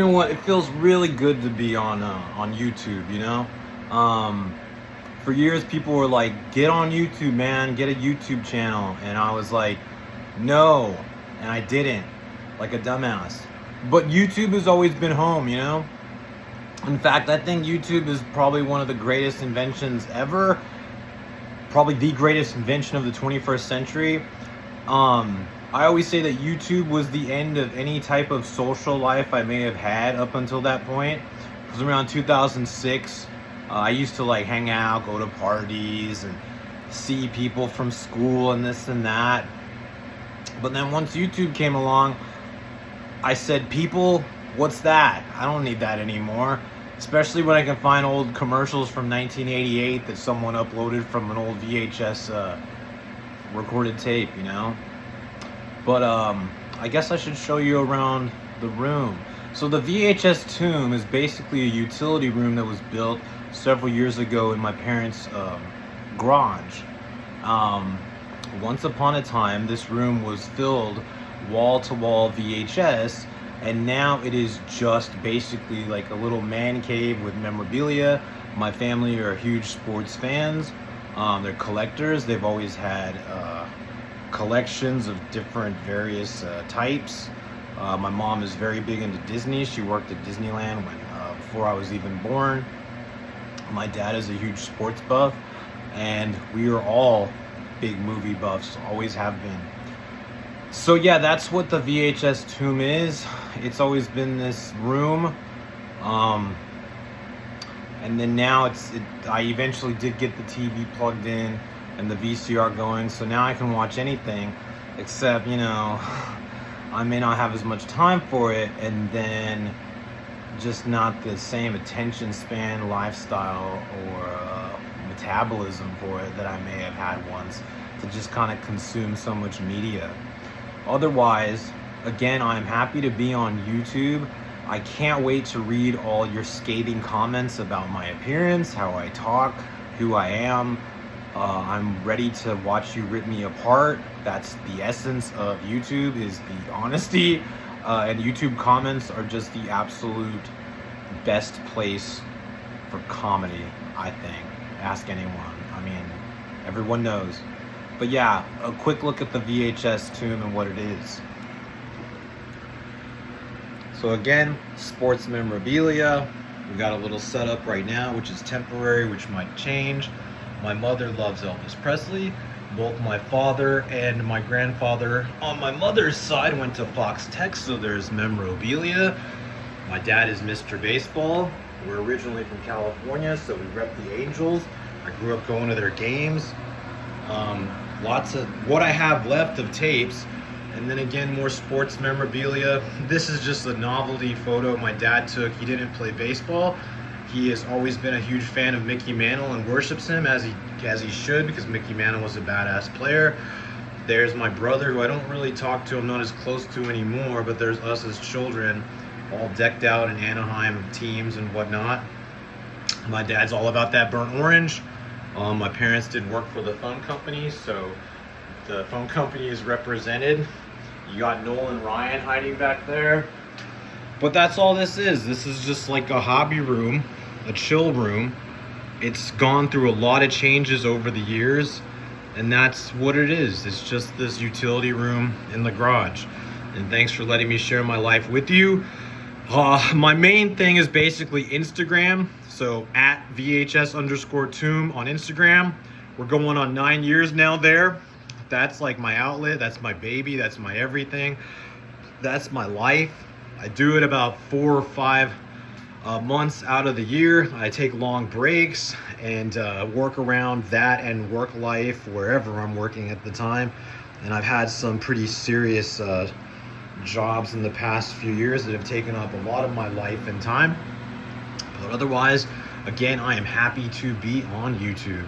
You know what? It feels really good to be on YouTube. For years people were like, "Get on YouTube, man. Get a YouTube channel," and I was like, "No," and I didn't, like a dumbass. But YouTube has always been home. In fact, I think YouTube is probably one of the greatest inventions ever. Probably the greatest invention of the 21st century. I always say that YouTube was the end of any type of social life I may have had up until that point. It was around 2006. I used to like hang out, go to parties, and see people from school and this and that. But then once YouTube came along, I said, people, what's that? I don't need that anymore. Especially when I can find old commercials from 1988 that someone uploaded from an old VHS recorded tape. But I guess I should show you around the room. So the VHS Tomb is basically a utility room that was built several years ago in my parents' garage. Once upon a time, this room was filled wall-to-wall VHS, and now it is just basically like a little man cave with memorabilia. My family are huge sports fans. They're collectors. They've always had collections of different various types. My mom is very big into Disney. She worked at Disneyland before I was even born. My dad is a huge sports buff, and we are all big movie buffs, always have been. So yeah, that's what the VHS Tomb is. It's always been this room. And then now I eventually did get the TV plugged in and the VCR going, so now I can watch anything, except, I may not have as much time for it, and then just not the same attention span, lifestyle, or metabolism for it that I may have had once, to just kind of consume so much media. Otherwise, again, I'm happy to be on YouTube. I can't wait to read all your scathing comments about my appearance, how I talk, who I am. I'm ready to watch you rip me apart. That's the essence of YouTube, is the honesty. And YouTube comments are just the absolute best place for comedy, I think. Ask anyone. I mean, everyone knows. But yeah, a quick look at the VHS Tomb and what it is. So again, sports memorabilia. We got a little setup right now, which is temporary, which might change. My mother loves Elvis Presley. Both my father and my grandfather on my mother's side went to Fox Tech, so there's memorabilia. My dad is Mr. Baseball. We're originally from California, so we rep the Angels. I grew up going to their games. Lots of what I have left of tapes, and then again, more sports memorabilia. This is just a novelty photo my dad took. He didn't play baseball. He has always been a huge fan of Mickey Mantle and worships him as he should, because Mickey Mantle was a badass player. There's my brother, who I don't really talk to, I'm not as close to anymore, but there's us as children, all decked out in Anaheim teams and whatnot. My dad's all about that burnt orange. My parents did work for the phone company, so the phone company is represented. You got Nolan Ryan hiding back there. But that's all this is. This is just like a hobby room, a chill room. It's gone through a lot of changes over the years, and that's what it is. It's just this utility room in the garage. And thanks for letting me share my life with you. My main thing is basically Instagram. So at VHS_Tomb on Instagram. We're going on 9 years now there. That's like my outlet. That's my baby. That's my everything. That's my life. I do it about 4 or 5 months out of the year. I take long breaks and work around that and work life wherever I'm working at the time. And I've had some pretty serious jobs in the past few years that have taken up a lot of my life and time. But otherwise, again, I am happy to be on YouTube.